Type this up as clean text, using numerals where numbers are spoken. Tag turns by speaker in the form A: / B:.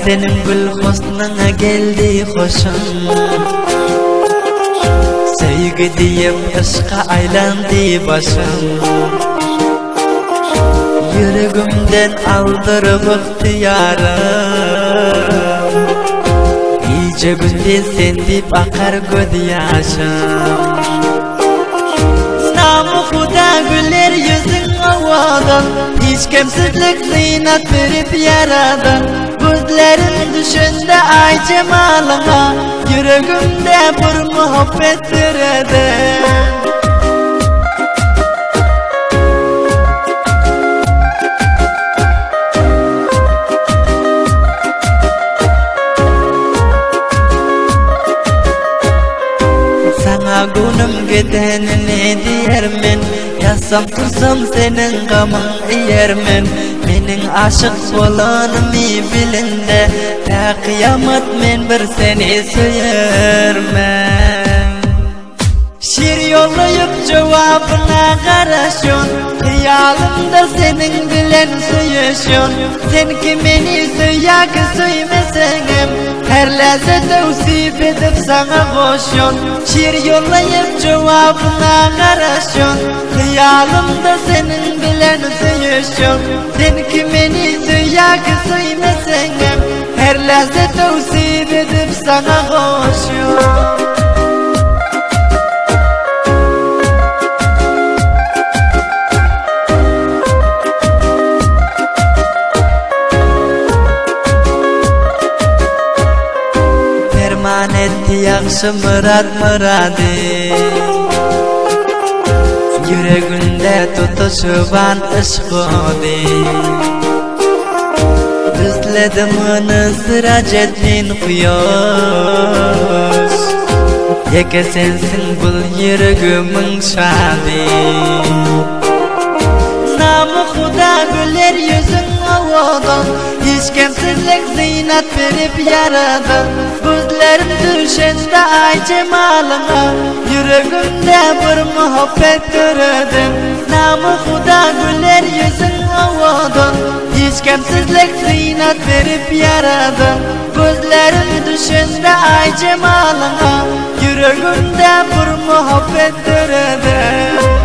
A: senin gül husnuna geldi hoşum. Sevgi diyip aşka aylandı başım. Yüreğimden aldırıp ihtiyarım. İyice gündüz sen dip akar göz yaşım. Namı Huda güler yüzün havadan, hiç kimsizlik zinat verip yaradan. Gözlerin düşünde ay cemalına, yüreğimde bir muhabbet eden. Sana günüm gidenini diyermen, yazsam tursam senin gamın iyermen. Menin aşık bolanımı bilinde, ta kıyamet men bir seni söyermen. Şiir yollayıp cevabına karışıyorsun, hayalımda senin bilen söyleşiyorsun. Sen ki beni söyak söymesenim, her lezzete usip edip sana koşuyorsun. Şiir yollayıp cevabına karışıyorsun, hayalımda senin bilen söyleşiyorsun. Sen ki beni söyak söymesenim, her lezzete usip edip sana koşuyorsun. Etti yaxşı mırad-mıradi, yüreğinde tutuşuban ışkodi. Düzledim onu sıra cetlin kuyoş, yeke sensin bul yüreğimin şadi. Namı Huda güler yüzün havadan, hiç kimsizlik zinat verip yaradan. Gözlerim düşende ay cemalına, yüreğimde bir muhabbet gördüm. Namı Huda güler yüzün havadan, hiç kimsizlik zinat verip yaradan. Gözlerim düşende ay cemalına, yüreğimde bir muhabbet gördüm.